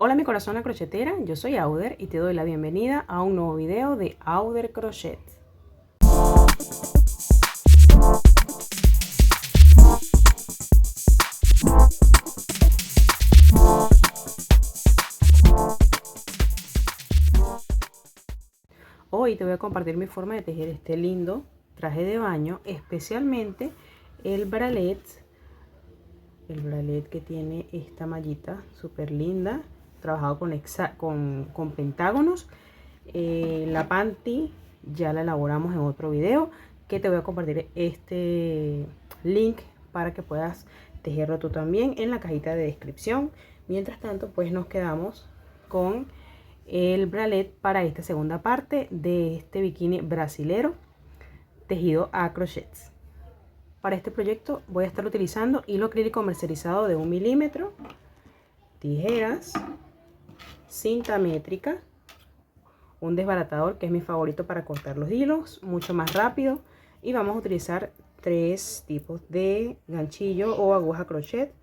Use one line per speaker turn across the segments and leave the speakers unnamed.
Hola mi corazón crochetera, yo soy Auder y te doy la bienvenida a un nuevo video de Auder Crochet. Hoy te voy a compartir mi forma de tejer este lindo traje de baño, especialmente el bralet que tiene esta mallita súper linda, trabajado con pentágonos. La panty ya la elaboramos en otro video, que te voy a compartir este link para que puedas tejerlo tú también en la cajita de descripción. Mientras tanto, pues nos quedamos con el bralet para esta segunda parte de este bikini brasilero tejido a crochets. Para este proyecto voy a estar utilizando hilo acrílico comercializado de 1 milímetro, tijeras, cinta métrica, un desbaratador que es mi favorito para cortar los hilos, mucho más rápido, y vamos a utilizar 3 tipos de ganchillo o aguja crochet,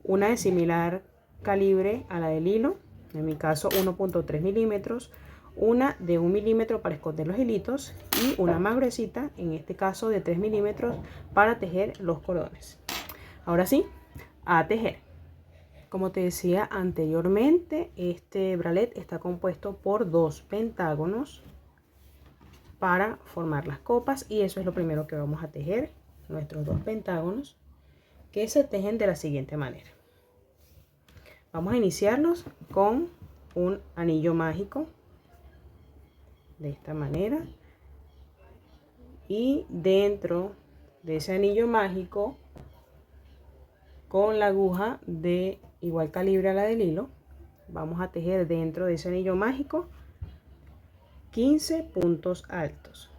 una de similar calibre a la del hilo, en mi caso 1.3 milímetros, una de 1 milímetro para esconder los hilitos y una más gruesita, en este caso de 3 milímetros, para tejer los cordones. Ahora sí, a tejer. Como te decía anteriormente, este bralet está compuesto por 2 pentágonos para formar las copas, y eso es lo primero que vamos a tejer, nuestros 2 pentágonos, que se tejen de la siguiente manera. Vamos a iniciarlos con un anillo mágico de esta manera, y dentro de ese anillo mágico, con la aguja de igual calibre a la del hilo, vamos a tejer dentro de ese anillo mágico 15 puntos altos.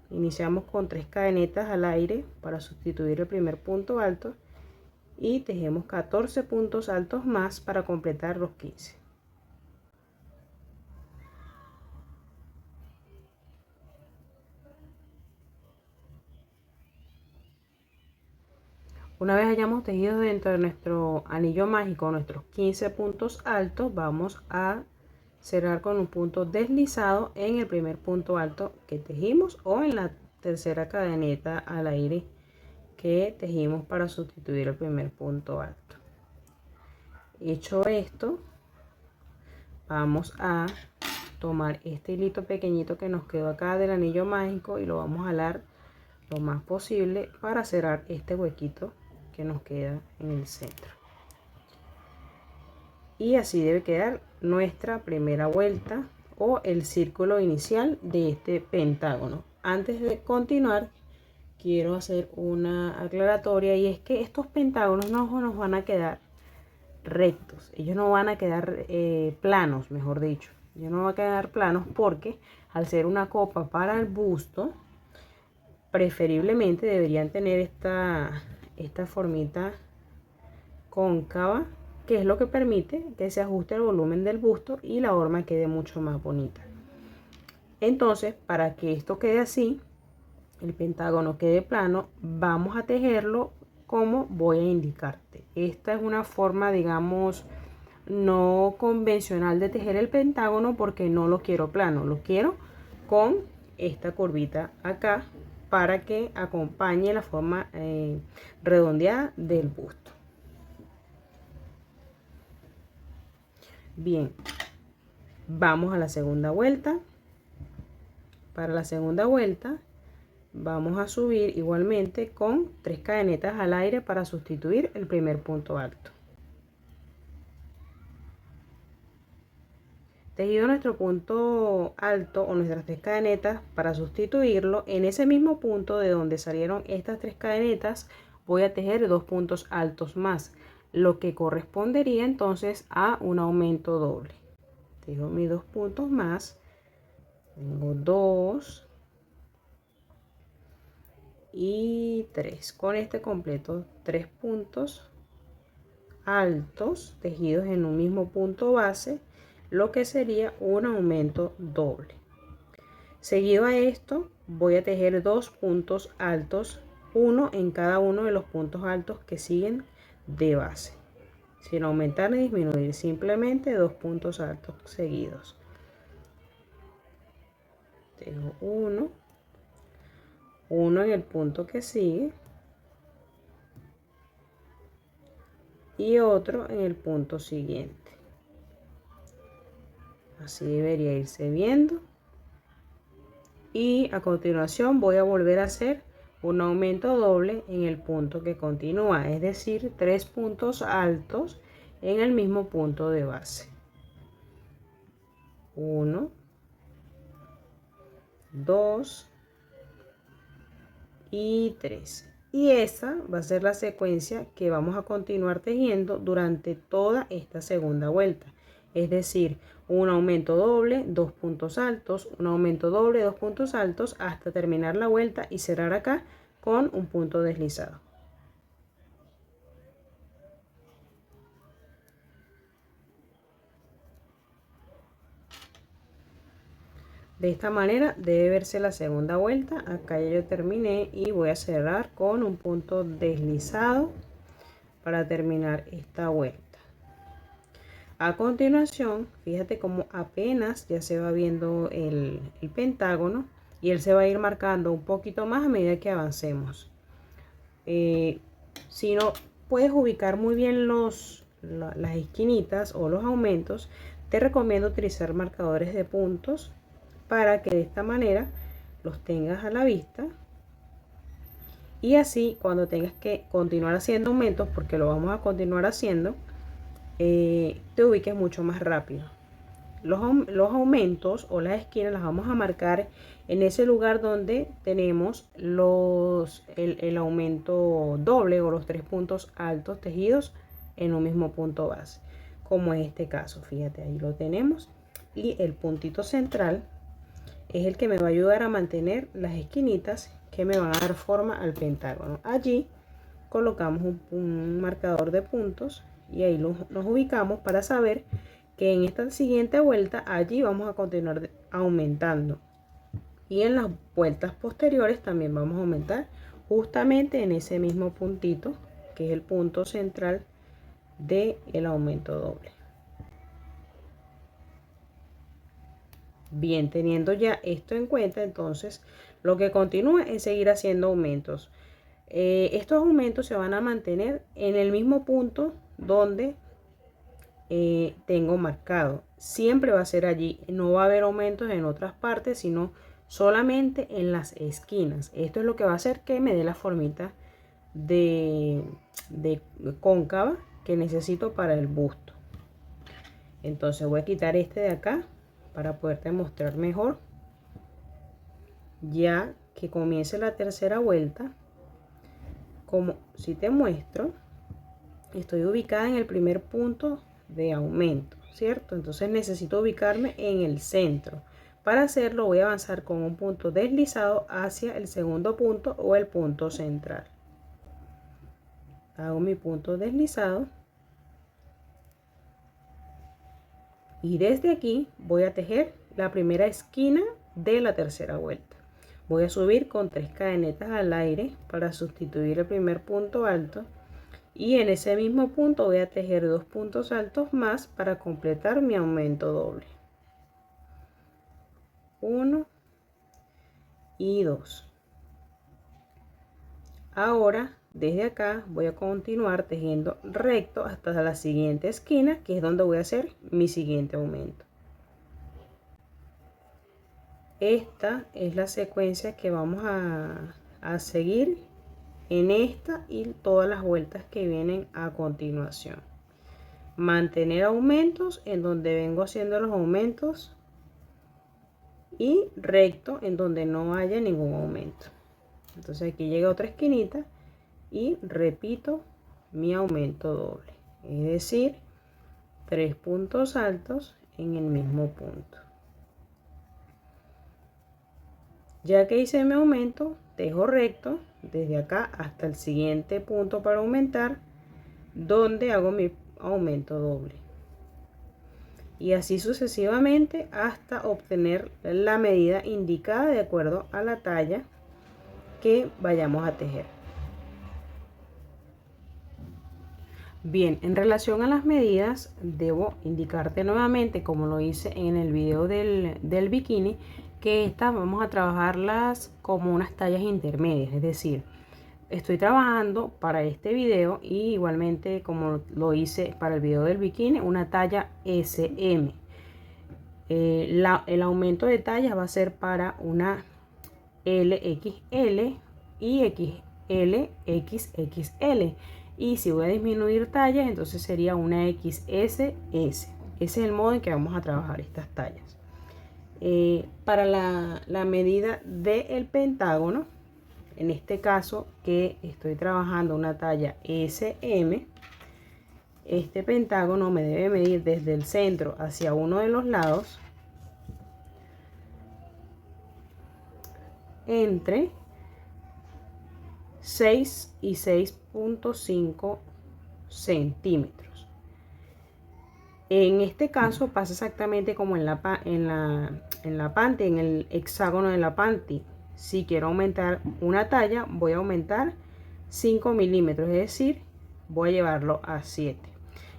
Iniciamos con 3 cadenetas al aire para sustituir el primer punto alto, y tejemos 14 puntos altos más para completar los 15. Una vez hayamos tejido dentro de nuestro anillo mágico nuestros 15 puntos altos, vamos a cerrar con un punto deslizado en el primer punto alto que tejimos, o en la tercera cadeneta al aire que tejimos para sustituir el primer punto alto. Hecho esto, vamos a tomar este hilito pequeñito que nos quedó acá del anillo mágico y lo vamos a jalar lo más posible para cerrar este huequito que nos queda en el centro. Y así debe quedar nuestra primera vuelta o el círculo inicial de este pentágono. Antes de continuar, quiero hacer una aclaratoria, y es que estos pentágonos no nos van a quedar rectos, ellos no van a quedar planos, mejor dicho. Ellos no van a quedar planos porque al ser una copa para el busto, preferiblemente deberían tener esta formita cóncava, que es lo que permite que se ajuste el volumen del busto y la forma quede mucho más bonita. Entonces, para que esto quede así, el pentágono quede plano, vamos a tejerlo como voy a indicarte. Esta es una forma, digamos, no convencional de tejer el pentágono, porque no lo quiero plano, lo quiero con esta curvita acá para que acompañe la forma redondeada del busto. Bien, vamos a la segunda vuelta. Para la segunda vuelta vamos a subir igualmente con 3 cadenetas al aire para sustituir el primer punto alto. Tejido nuestro punto alto o nuestras 3 cadenetas, para sustituirlo, en ese mismo punto de donde salieron estas 3 cadenetas voy a tejer 2 puntos altos más, lo que correspondería entonces a un aumento doble. Tejo mis 2 puntos más, tengo 2 y 3. Con este completo 3 puntos altos tejidos en un mismo punto base, lo que sería un aumento doble. Seguido a esto voy a tejer 2 puntos altos, uno en cada uno de los puntos altos que siguen de base. sin aumentar ni disminuir, simplemente 2 puntos altos seguidos. Tengo uno en el punto que sigue y otro en el punto siguiente. Así debería irse viendo. Y a continuación voy a volver a hacer un aumento doble en el punto que continúa, es decir, 3 puntos altos en el mismo punto de base. 1, 2 y 3. Y esa va a ser la secuencia que vamos a continuar tejiendo durante toda esta segunda vuelta. Es decir, un aumento doble, 2 puntos altos, un aumento doble, 2 puntos altos, hasta terminar la vuelta y cerrar acá con un punto deslizado. De esta manera debe verse la segunda vuelta. Acá ya yo terminé y voy a cerrar con un punto deslizado para terminar esta vuelta. A continuación, fíjate cómo apenas ya se va viendo el pentágono y él se va a ir marcando un poquito más a medida que avancemos. Si no puedes ubicar muy bien las esquinitas o los aumentos, te recomiendo utilizar marcadores de puntos para que de esta manera los tengas a la vista. Y así cuando tengas que continuar haciendo aumentos, porque lo vamos a continuar haciendo, te ubiques mucho más rápido. Los aumentos o las esquinas las vamos a marcar en ese lugar donde tenemos el aumento doble o los 3 puntos altos tejidos en un mismo punto base, como en este caso. Fíjate, ahí lo tenemos, y el puntito central es el que me va a ayudar a mantener las esquinitas que me van a dar forma al pentágono. Allí colocamos un marcador de puntos y ahí nos ubicamos para saber que en esta siguiente vuelta allí vamos a continuar aumentando, y en las vueltas posteriores también vamos a aumentar justamente en ese mismo puntito que es el punto central del aumento doble. Bien, teniendo ya esto en cuenta, entonces lo que continúa es seguir haciendo aumentos. Estos aumentos se van a mantener en el mismo punto donde tengo marcado. Siempre va a ser allí, no va a haber aumentos en otras partes, sino solamente en las esquinas. Esto es lo que va a hacer que me dé la formita de cóncava que necesito para el busto. Entonces voy a quitar este de acá para poderte mostrar mejor. Ya que comience la tercera vuelta, como si te muestro, estoy ubicada en el primer punto de aumento, ¿cierto? Entonces necesito ubicarme en el centro. Para hacerlo voy a avanzar con un punto deslizado hacia el segundo punto o el punto central. Hago mi punto deslizado y desde aquí voy a tejer la primera esquina de la tercera vuelta. Voy a subir con 3 cadenetas al aire para sustituir el primer punto alto, y en ese mismo punto voy a tejer 2 puntos altos más para completar mi aumento doble. 1 y 2. Ahora desde acá voy a continuar tejiendo recto hasta la siguiente esquina, que es donde voy a hacer mi siguiente aumento. Esta es la secuencia que vamos a seguir en esta y todas las vueltas que vienen a continuación. Mantener aumentos en donde vengo haciendo los aumentos y recto en donde no haya ningún aumento. Entonces aquí llega otra esquinita y repito mi aumento doble, es decir, 3 puntos altos en el mismo punto. Ya que hice mi aumento, tejo recto desde acá hasta el siguiente punto para aumentar, donde hago mi aumento doble, y así sucesivamente hasta obtener la medida indicada de acuerdo a la talla que vayamos a tejer. Bien, en relación a las medidas, debo indicarte nuevamente, como lo hice en el video del bikini, que estas vamos a trabajarlas como unas tallas intermedias. Es decir, estoy trabajando para este video y igualmente como lo hice para el video del bikini, una talla SM. El aumento de tallas va a ser para una LXL y XL, XXL. Y si voy a disminuir tallas, entonces sería una XSS. Ese es el modo en que vamos a trabajar estas tallas. Para la medida del pentágono, en este caso que estoy trabajando una talla SM, este pentágono me debe medir desde el centro hacia uno de los lados entre 6 y 6.5 centímetros. En este caso pasa exactamente como en la panty, en el hexágono de la panty. Si quiero aumentar una talla, voy a aumentar 5 milímetros, es decir, voy a llevarlo a 7.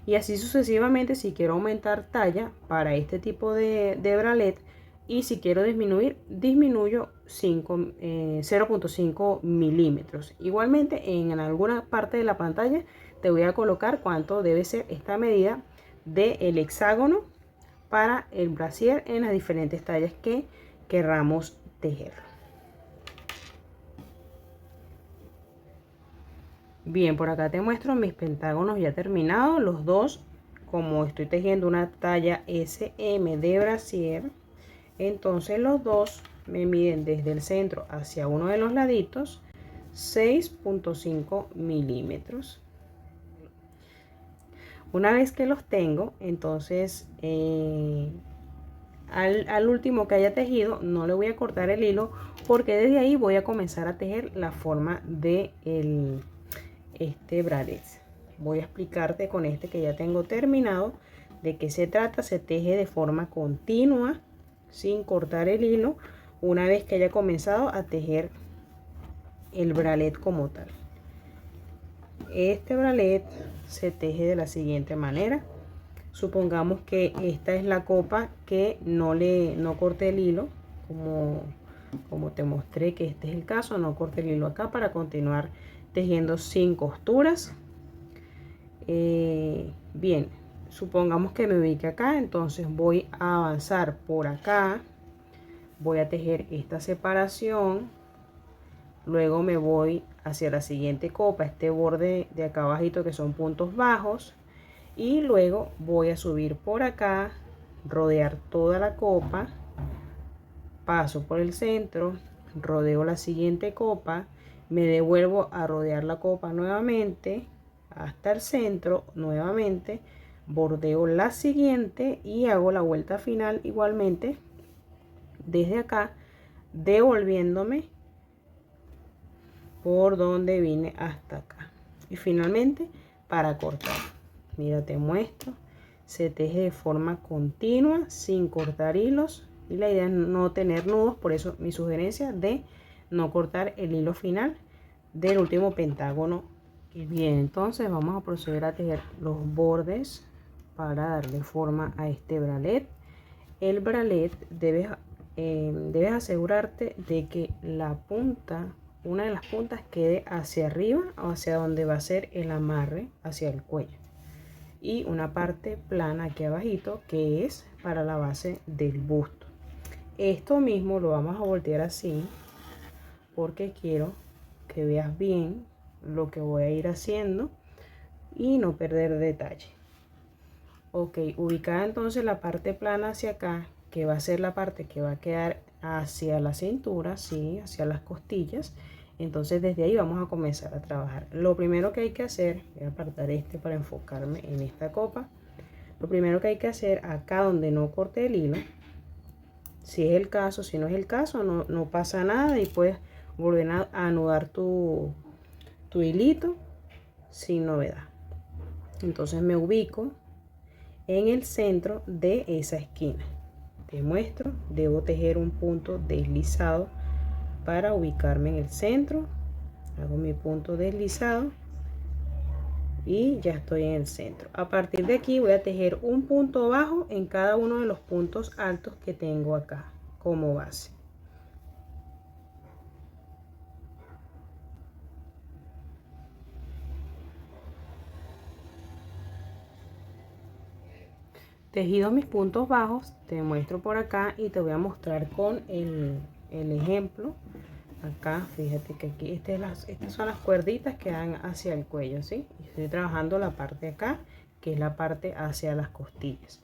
Y así sucesivamente si quiero aumentar talla para este tipo de bralette. Y si quiero disminuir, disminuyo 0.5 milímetros. Igualmente en alguna parte de la pantalla te voy a colocar cuánto debe ser esta medida del hexágono para el brasier en las diferentes tallas que querramos tejer. Bien, por acá te muestro mis pentágonos ya terminados, los dos. Como estoy tejiendo una talla SM de brasier, entonces los dos me miden desde el centro hacia uno de los laditos 6.5 milímetros. Una vez que los tengo, entonces al último que haya tejido no le voy a cortar el hilo, porque desde ahí voy a comenzar a tejer la forma de este bralette. Voy a explicarte con este que ya tengo terminado de qué se trata. Se teje de forma continua sin cortar el hilo una vez que haya comenzado a tejer el bralette como tal. Este bralette se teje de la siguiente manera. Supongamos que esta es la copa que no corté el hilo, como te mostré que este es el caso. No corté el hilo acá para continuar tejiendo sin costuras. Bien, supongamos que me ubique acá, entonces voy a avanzar por acá, voy a tejer esta separación, luego me voy hacia la siguiente copa, este borde de acá abajito que son puntos bajos, y luego voy a subir por acá, rodear toda la copa, paso por el centro, rodeo la siguiente copa, me devuelvo a rodear la copa nuevamente hasta el centro, nuevamente bordeo la siguiente y hago la vuelta final igualmente desde acá, devolviéndome por donde vine hasta acá. Y finalmente para cortar, mira, te muestro, se teje de forma continua sin cortar hilos, y la idea es no tener nudos, por eso mi sugerencia de no cortar el hilo final del último pentágono. Y bien, entonces vamos a proceder a tejer los bordes para darle forma a este bralette. El bralette debes asegurarte de que la punta, una de las puntas, quede hacia arriba o hacia donde va a ser el amarre hacia el cuello, y una parte plana aquí abajito que es para la base del busto. Esto mismo lo vamos a voltear así porque quiero que veas bien lo que voy a ir haciendo y no perder detalle. Ok, ubicada entonces la parte plana hacia acá, que va a ser la parte que va a quedar hacia la cintura, sí, hacia las costillas. Entonces desde ahí vamos a comenzar a trabajar. Lo primero que hay que hacer, voy a apartar este para enfocarme en esta copa. Lo primero que hay que hacer acá donde no corté el hilo, si es el caso, si no es el caso, no pasa nada, y puedes volver a anudar tu hilito sin novedad. Entonces me ubico en el centro de esa esquina. Te muestro, debo tejer un punto deslizado para ubicarme en el centro. Hago mi punto deslizado y ya estoy en el centro. A partir de aquí voy a tejer un punto bajo en cada uno de los puntos altos que tengo acá como base. Tejidos mis puntos bajos, te muestro por acá y te voy a mostrar con el ejemplo. Acá, fíjate que aquí estas son las cuerditas que dan hacia el cuello, ¿sí? Y estoy trabajando la parte de acá, que es la parte hacia las costillas.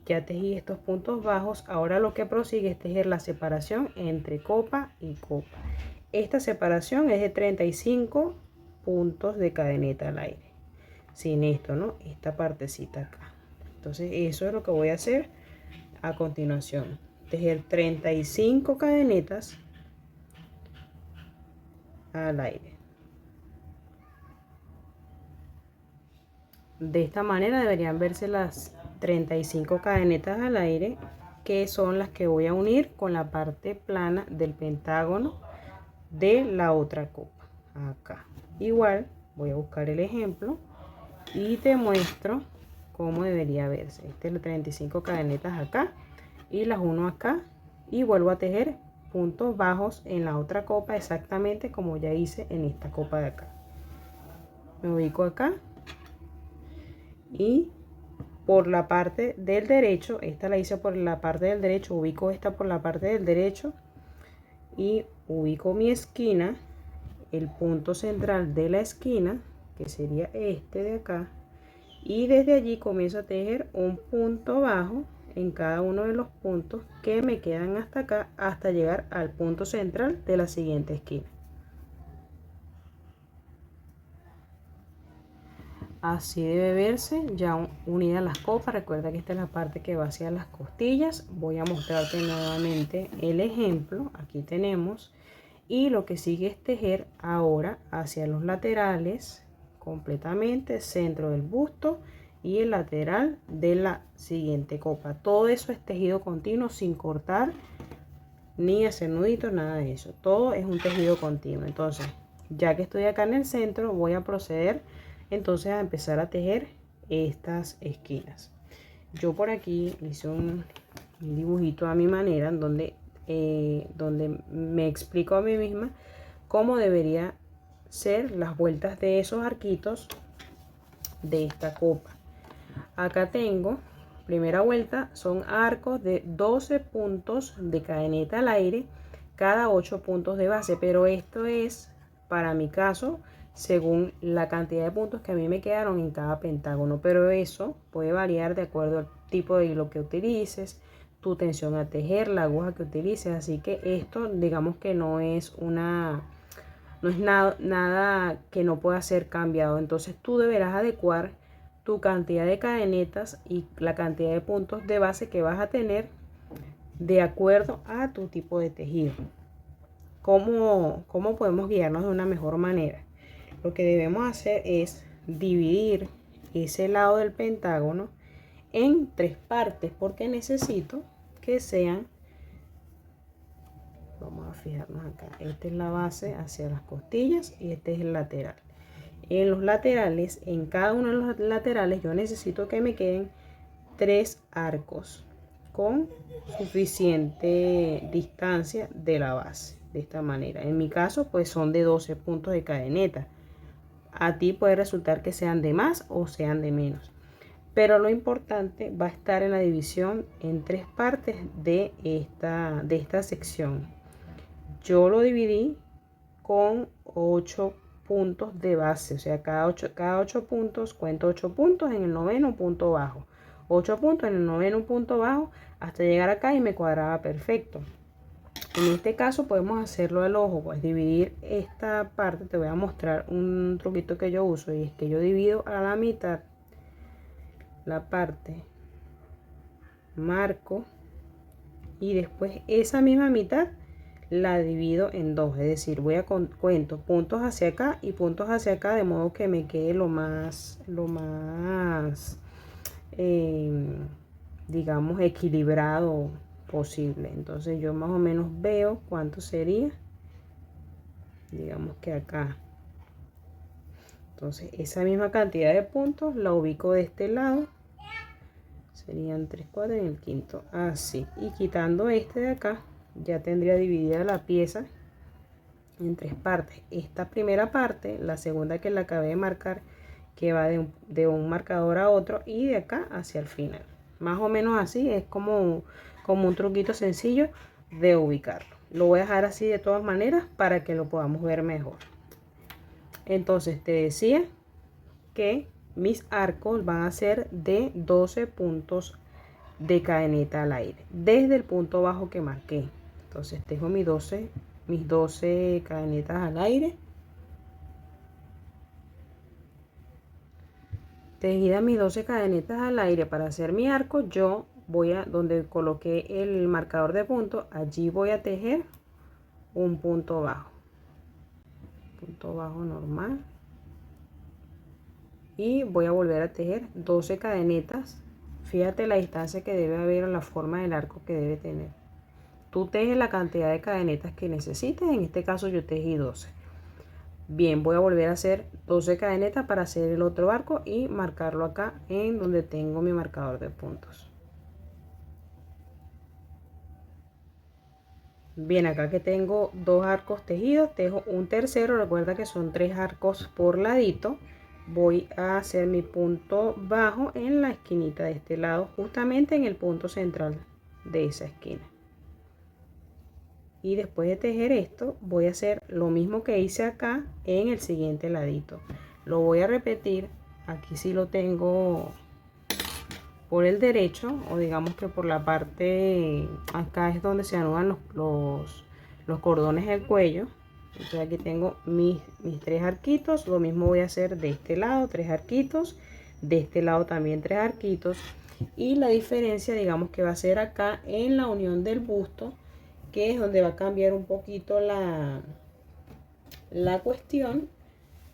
Ya tejí estos puntos bajos, ahora lo que prosigue es tejer la separación entre copa y copa. Esta separación es de 35 puntos de cadeneta al aire. Sin esto, ¿no? Esta partecita acá. Entonces eso es lo que voy a hacer a continuación. Tejer 35 cadenetas al aire. De esta manera deberían verse las 35 cadenetas al aire, que son las que voy a unir con la parte plana del pentágono de la otra copa. Acá igual voy a buscar el ejemplo y te muestro cómo debería verse. Este es las 35 cadenetas acá y las uno acá y vuelvo a tejer puntos bajos en la otra copa exactamente como ya hice en esta copa de acá. Me ubico acá y por la parte del derecho, esta la hice por la parte del derecho, ubico esta por la parte del derecho y ubico mi esquina, el punto central de la esquina, que sería este de acá, y desde allí comienzo a tejer un punto bajo en cada uno de los puntos que me quedan hasta acá, hasta llegar al punto central de la siguiente esquina. Así debe verse ya unidas las copas. Recuerda que esta es la parte que va hacia las costillas. Voy a mostrarte nuevamente el ejemplo. Aquí tenemos, y lo que sigue es tejer ahora hacia los laterales completamente, centro del busto y el lateral de la siguiente copa. Todo eso es tejido continuo sin cortar ni hacer nuditos, nada de eso. Todo es un tejido continuo. Entonces, ya que estoy acá en el centro, voy a proceder entonces a empezar a tejer estas esquinas. Yo por aquí hice un dibujito a mi manera en donde me explico a mí misma cómo debería ser las vueltas de esos arquitos de esta copa. Acá tengo, primera vuelta, son arcos de 12 puntos de cadeneta al aire, cada 8 puntos de base, pero esto es para mi caso según la cantidad de puntos que a mí me quedaron en cada pentágono, pero eso puede variar de acuerdo al tipo de hilo que utilices, tu tensión a tejer, la aguja que utilices, así que esto digamos que no es nada que no pueda ser cambiado. Entonces tú deberás adecuar tu cantidad de cadenetas y la cantidad de puntos de base que vas a tener de acuerdo a tu tipo de tejido. ¿Cómo podemos guiarnos de una mejor manera? Lo que debemos hacer es dividir ese lado del pentágono en 3 partes, porque necesito que sean, vamos a fijarnos acá, esta es la base hacia las costillas y este es el lateral. En los laterales, en cada uno de los laterales yo necesito que me queden 3 arcos con suficiente distancia de la base, de esta manera. En mi caso pues son de 12 puntos de cadeneta. A ti puede resultar que sean de más o sean de menos, pero lo importante va a estar en la división en 3 partes de esta sección. Yo lo dividí con 8 puntos de base, o sea, cada 8 puntos, cuento 8 puntos en el noveno punto bajo, 8 puntos en el noveno punto bajo hasta llegar acá y me cuadraba perfecto. En este caso podemos hacerlo al ojo, pues dividir esta parte. Te voy a mostrar un truquito que yo uso, y es que yo divido a la mitad la parte, marco y después esa misma mitad la divido en dos, es decir, voy a cuento puntos hacia acá y puntos hacia acá, de modo que me quede lo más digamos equilibrado posible. Entonces yo más o menos veo cuánto sería, digamos que acá Entonces esa misma cantidad de puntos la ubico de este lado. Serían 3 cuadros en el quinto, así. Y quitando este de acá, ya tendría dividida la pieza en 3 partes. Esta primera parte, la segunda que la acabé de marcar, que va de un marcador a otro y de acá hacia el final. Más o menos así, es como un truquito sencillo de ubicarlo. Lo voy a dejar así de todas maneras para que lo podamos ver mejor. Entonces te decía que mis arcos van a ser de 12 puntos de cadeneta al aire desde el punto bajo que marqué. Entonces dejo mis 12 cadenetas al aire. Tejida mis 12 cadenetas al aire para hacer mi arco, yo voy a donde coloqué el marcador de punto, allí voy a tejer un punto bajo normal, y voy a volver a tejer 12 cadenetas. Fíjate la distancia que debe haber en la forma del arco que debe tener. Tú tejes la cantidad de cadenetas que necesites, en este caso yo tejí 12. Bien, voy a volver a hacer 12 cadenetas para hacer el otro arco y marcarlo acá en donde tengo mi marcador de puntos. Bien, acá que tengo 2 arcos tejidos, tejo un tercero. Recuerda que son 3 arcos por ladito. Voy a hacer mi punto bajo en la esquinita de este lado, justamente en el punto central de esa esquina. Y después de tejer esto, voy a hacer lo mismo que hice acá en el siguiente ladito. Lo voy a repetir. Aquí sí lo tengo por el derecho, o digamos que por la parte, acá es donde se anudan los cordones del cuello. Entonces aquí tengo mis 3 arquitos. Lo mismo voy a hacer de este lado, 3 arquitos, de este lado también 3 arquitos. Y la diferencia, digamos que va a ser acá en la unión del busto, que es donde va a cambiar un poquito la cuestión.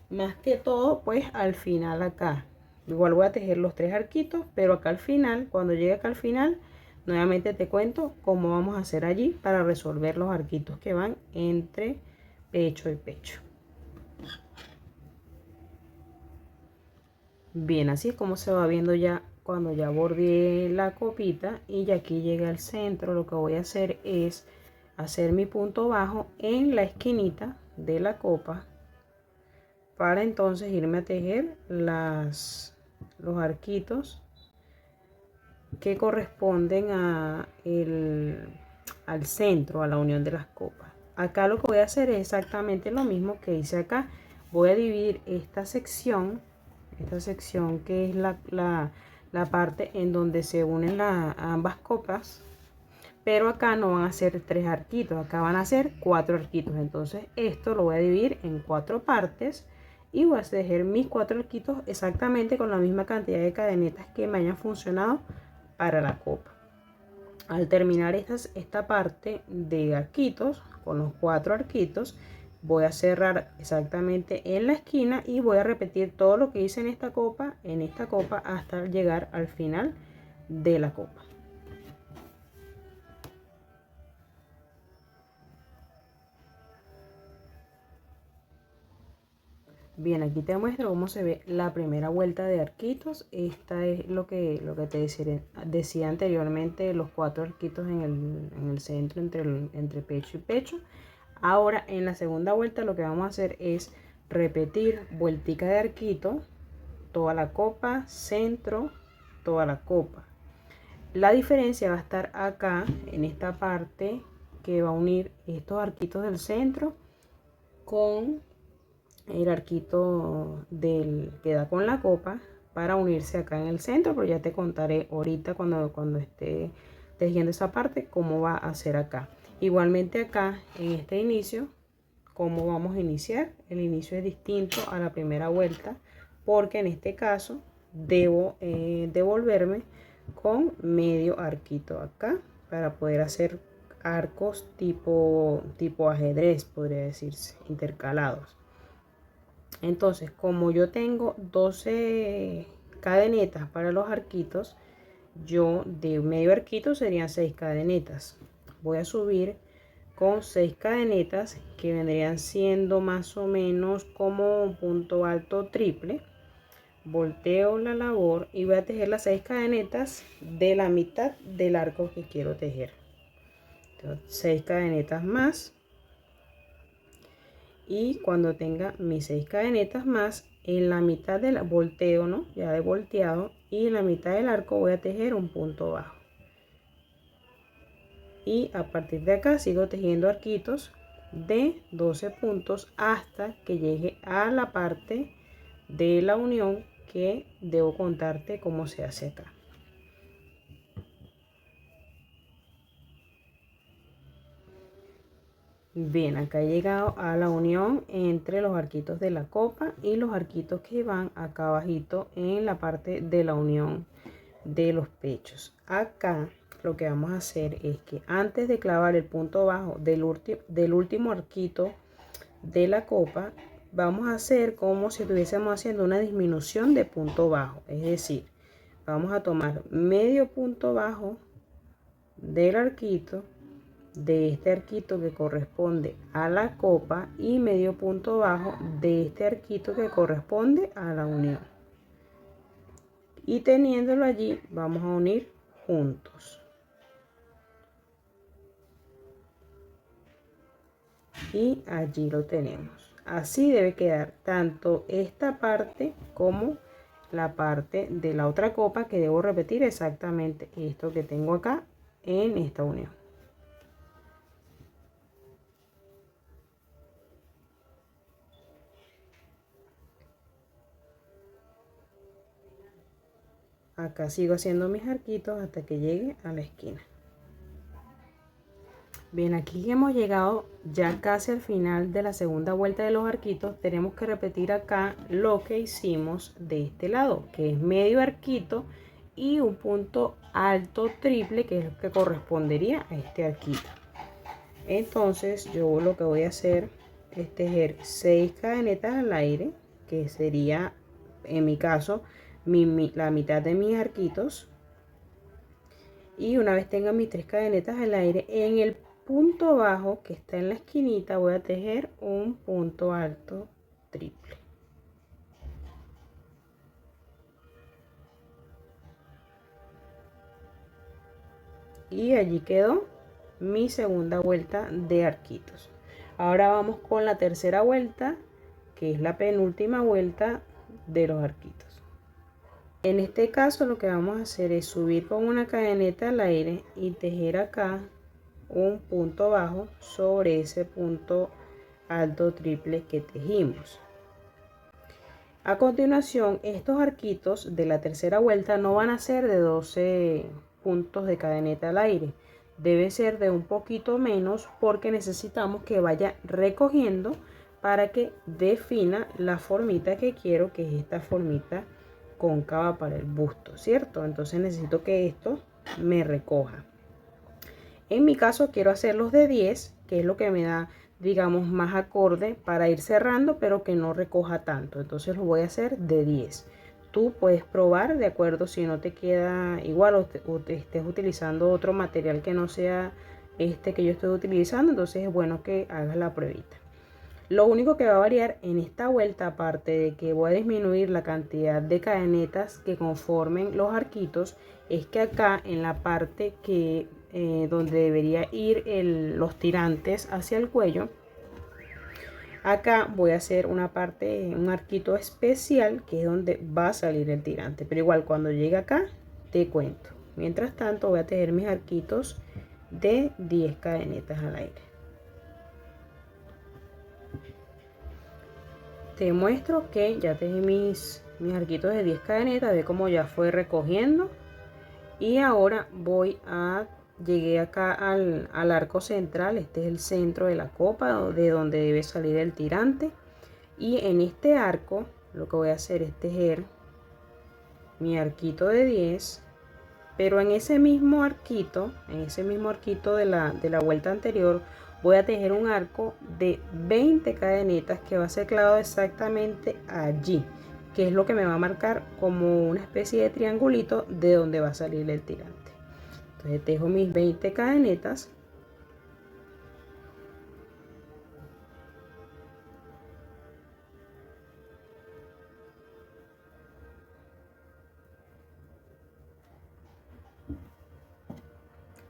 Más que todo, pues al final acá igual voy a tejer los 3 arquitos, pero acá al final, cuando llegue acá al final, nuevamente te cuento cómo vamos a hacer allí para resolver los arquitos que van entre pecho y pecho. Bien, así es como se va viendo ya cuando ya bordeé la copita y ya aquí llega al centro. Lo que voy a hacer es hacer mi punto bajo en la esquinita de la copa, para entonces irme a tejer los arquitos que corresponden al centro, a la unión de las copas. Acá lo que voy a hacer es exactamente lo mismo que hice acá. Voy a dividir esta sección que es la parte en donde se unen ambas copas, pero acá no van a ser 3 arquitos, acá van a ser 4 arquitos. Entonces esto lo voy a dividir en 4 partes y voy a tejer mis 4 arquitos exactamente con la misma cantidad de cadenetas que me hayan funcionado para la copa. Al terminar esta parte de arquitos con los 4 arquitos, voy a cerrar exactamente en la esquina y voy a repetir todo lo que hice en esta copa hasta llegar al final de la copa. Bien, aquí te muestro cómo se ve la primera vuelta de arquitos. Esta es lo que te decía anteriormente, los 4 arquitos en el centro entre pecho y pecho. Ahora en la segunda vuelta lo que vamos a hacer es repetir vueltica de arquito, toda la copa, centro, toda la copa. La diferencia va a estar acá en esta parte que va a unir estos arquitos del centro con el arquito que da con la copa para unirse acá en el centro, pero ya te contaré ahorita cuando esté tejiendo esa parte cómo va a ser acá. Igualmente acá en este inicio, cómo vamos a iniciar. El inicio es distinto a la primera vuelta porque en este caso debo devolverme con medio arquito acá para poder hacer arcos tipo ajedrez, podría decirse, intercalados. Entonces, como yo tengo 12 cadenetas para los arquitos, yo de medio arquito serían 6 cadenetas. Voy a subir con 6 cadenetas que vendrían siendo más o menos como un punto alto triple. Volteo la labor y voy a tejer las 6 cadenetas de la mitad del arco que quiero tejer. Entonces, 6 cadenetas más, y cuando tenga mis 6 cadenetas más, en la mitad del volteo, ¿no? Ya he volteado, y en la mitad del arco voy a tejer un punto bajo. Y a partir de acá sigo tejiendo arquitos de 12 puntos hasta que llegue a la parte de la unión, que debo contarte cómo se hace acá. Bien, acá he llegado a la unión entre los arquitos de la copa y los arquitos que van acá abajito en la parte de la unión de los pechos. Acá lo que vamos a hacer es que antes de clavar el punto bajo del último arquito de la copa, vamos a hacer como si estuviésemos haciendo una disminución de punto bajo. Es decir, vamos a tomar medio punto bajo del arquito, de este arquito que corresponde a la copa, y medio punto bajo de este arquito que corresponde a la unión, y teniéndolo allí vamos a unir juntos. Y allí lo tenemos. Así debe quedar tanto esta parte como la parte de la otra copa, que debo repetir exactamente esto que tengo acá en esta unión. Acá sigo haciendo mis arquitos hasta que llegue a la esquina. Bien, aquí hemos llegado ya casi al final de la segunda vuelta de los arquitos. Tenemos que repetir acá lo que hicimos de este lado, que es medio arquito y un punto alto triple, que es lo que correspondería a este arquito. Entonces yo lo que voy a hacer es tejer 6 cadenetas al aire, que sería en mi caso la mitad de mis arquitos. Y una vez tenga mis 3 cadenetas al aire, en el punto bajo que está en la esquinita voy a tejer un punto alto triple. Y allí quedó mi segunda vuelta de arquitos. Ahora vamos con la tercera vuelta, que es la penúltima vuelta de los arquitos. En este caso lo que vamos a hacer es subir con una cadeneta al aire y tejer acá un punto bajo sobre ese punto alto triple que tejimos. A continuación, estos arquitos de la tercera vuelta no van a ser de 12 puntos de cadeneta al aire, debe ser de un poquito menos, porque necesitamos que vaya recogiendo para que defina la formita que quiero, que es esta formita cóncava para el busto, ¿cierto? Entonces necesito que esto me recoja. En mi caso quiero hacerlos de 10, que es lo que me da, digamos, más acorde para ir cerrando, pero que no recoja tanto. Entonces lo voy a hacer de 10. Tú puedes probar, de acuerdo, si no te queda igual o te estés utilizando otro material que no sea este que yo estoy utilizando, entonces es bueno que hagas la pruebita. Lo único que va a variar en esta vuelta, aparte de que voy a disminuir la cantidad de cadenetas que conformen los arquitos, es que acá en la parte que donde debería ir los tirantes hacia el cuello, acá voy a hacer una parte, un arquito especial, que es donde va a salir el tirante, pero igual cuando llegue acá te cuento. Mientras tanto voy a tejer mis arquitos de 10 cadenetas al aire. Te muestro que ya tejí mis arquitos de 10 cadenetas, ve cómo ya fue recogiendo. Y ahora llegué acá al arco central. Este es el centro de la copa, de donde debe salir el tirante. Y en este arco lo que voy a hacer es tejer mi arquito de 10, pero en ese mismo arquito de la vuelta anterior, voy a tejer un arco de 20 cadenetas que va a ser clavado exactamente allí, que es lo que me va a marcar como una especie de triangulito de donde va a salir el tirante. Entonces tejo mis 20 cadenetas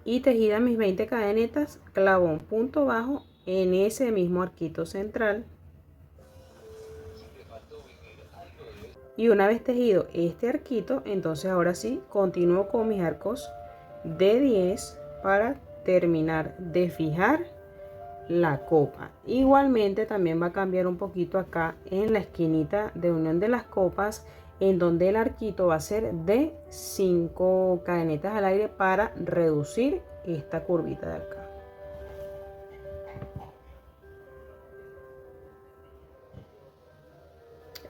y tejidas mis 20 cadenetas, clavo un punto bajo en ese mismo arquito central. Y una vez tejido este arquito, entonces ahora sí continúo con mis arcos de 10 para terminar de fijar la copa. Igualmente también va a cambiar un poquito acá en la esquinita de unión de las copas, en donde el arquito va a ser de 5 cadenetas al aire para reducir esta curvita de acá.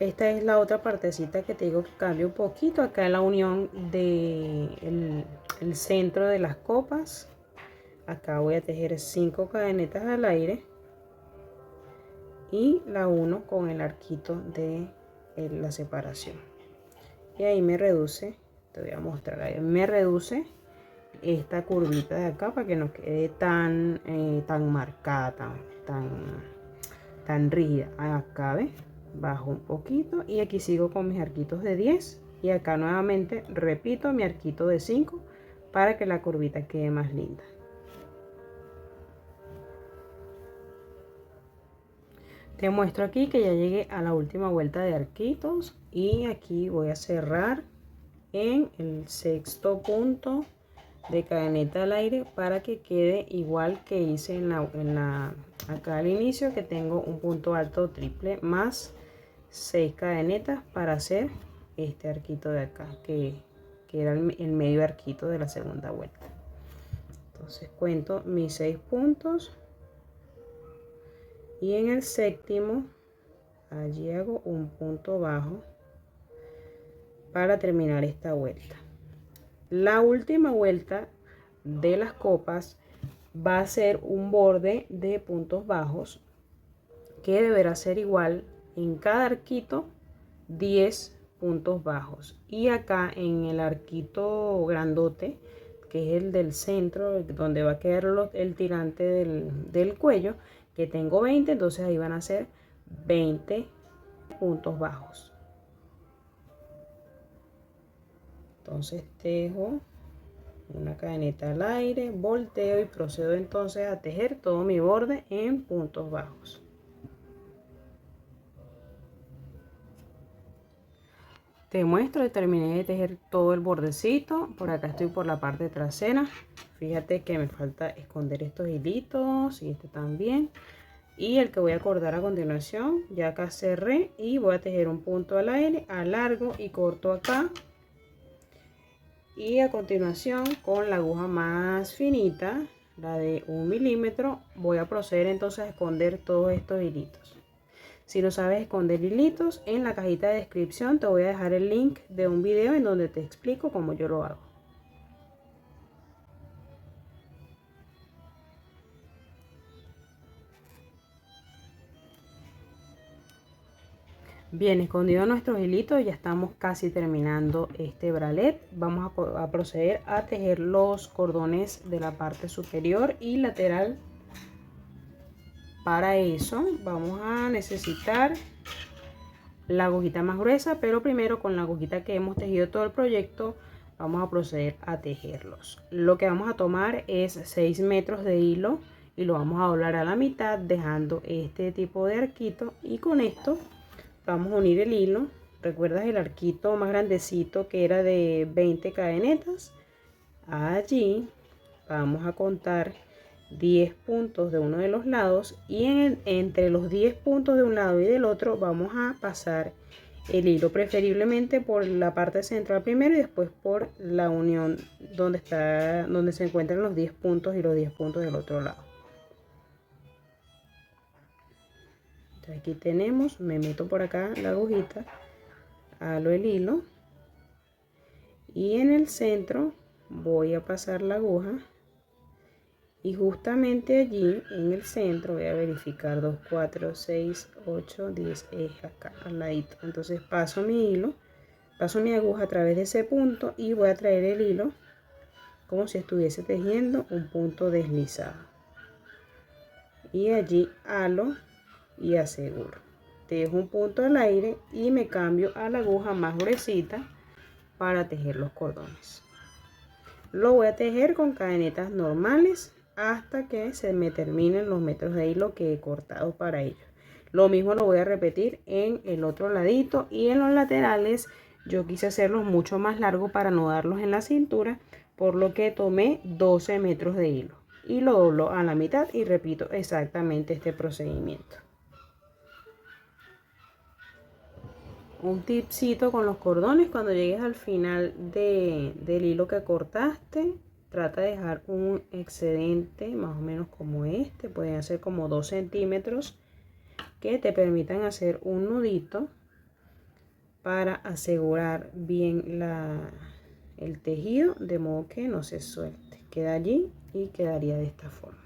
Esta es la otra partecita que te digo que cambia un poquito acá en la unión de el centro de las copas. Acá voy a tejer 5 cadenetas al aire y la uno con el arquito de la separación, y ahí me reduce, te voy a mostrar, ahí me reduce esta curvita de acá para que no quede tan marcada, tan rígida. Acá ves, bajo un poquito y aquí sigo con mis arquitos de 10 y acá nuevamente repito mi arquito de 5 para que la curvita quede más linda. Te muestro aquí que ya llegué a la última vuelta de arquitos y aquí voy a cerrar en el sexto punto de cadeneta al aire para que quede igual que hice acá al inicio, que tengo un punto alto triple más 6 cadenetas para hacer este arquito de acá que era el medio arquito de la segunda vuelta. Entonces cuento mis 6 puntos y en el séptimo allí hago un punto bajo para terminar esta vuelta. La última vuelta de las copas va a ser un borde de puntos bajos que deberá ser igual en cada arquito 10 puntos bajos, y acá en el arquito grandote, que es el del centro donde va a quedar el tirante del cuello, que tengo 20, entonces ahí van a ser 20 puntos bajos. Entonces tejo una cadeneta al aire, volteo y procedo entonces a tejer todo mi borde en puntos bajos. Te muestro, terminé de tejer todo el bordecito. Por acá estoy por la parte trasera. Fíjate que me falta esconder estos hilitos y este también. Y el que voy a cortar a continuación, ya acá cerré y voy a tejer un punto al aire, alargo y corto acá. Y a continuación con la aguja más finita, la de 1 milímetro, voy a proceder entonces a esconder todos estos hilitos. Si no sabes esconder hilitos, en la cajita de descripción te voy a dejar el link de un video en donde te explico cómo yo lo hago. Bien, escondidos nuestros hilitos, ya estamos casi terminando este bralet. Vamos a proceder a tejer los cordones de la parte superior y lateral. Para eso vamos a necesitar la agujita más gruesa, pero primero con la agujita que hemos tejido todo el proyecto vamos a proceder a tejerlos. Lo que vamos a tomar es 6 metros de hilo y lo vamos a doblar a la mitad, dejando este tipo de arquito, y con esto vamos a unir el hilo. ¿Recuerdas el arquito más grandecito que era de 20 cadenetas? Allí vamos a contar 10 puntos de uno de los lados, y entre los 10 puntos de un lado y del otro vamos a pasar el hilo, preferiblemente por la parte central primero y después por la unión donde se encuentran los 10 puntos y los 10 puntos del otro lado. Entonces aquí tenemos, me meto por acá la agujita, halo el hilo y en el centro voy a pasar la aguja. Y justamente allí en el centro voy a verificar 2, 4, 6, 8, 10, es acá al ladito. Entonces paso mi hilo, paso mi aguja a través de ese punto y voy a traer el hilo como si estuviese tejiendo un punto deslizado. Y allí halo y aseguro. Tejo un punto al aire y me cambio a la aguja más gruesita para tejer los cordones. Lo voy a tejer con cadenetas normales hasta que se me terminen los metros de hilo que he cortado para ello. Lo mismo lo voy a repetir en el otro ladito, y en los laterales yo quise hacerlos mucho más largos para no darlos en la cintura, por lo que tomé 12 metros de hilo y lo doblo a la mitad y repito exactamente este procedimiento. Un tipcito con los cordones: cuando llegues al final del hilo que cortaste, trata de dejar un excedente más o menos como este, pueden hacer como 2 centímetros, que te permitan hacer un nudito para asegurar bien el tejido, de modo que no se suelte. Queda allí y quedaría de esta forma.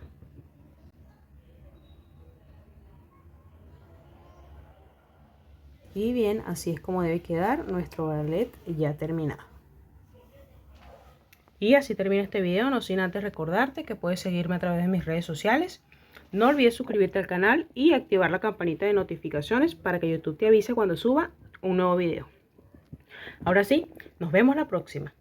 Y bien, así es como debe quedar nuestro bracelet ya terminado. Y así termina este video, no sin antes recordarte que puedes seguirme a través de mis redes sociales. No olvides suscribirte al canal y activar la campanita de notificaciones para que YouTube te avise cuando suba un nuevo video. Ahora sí, nos vemos la próxima.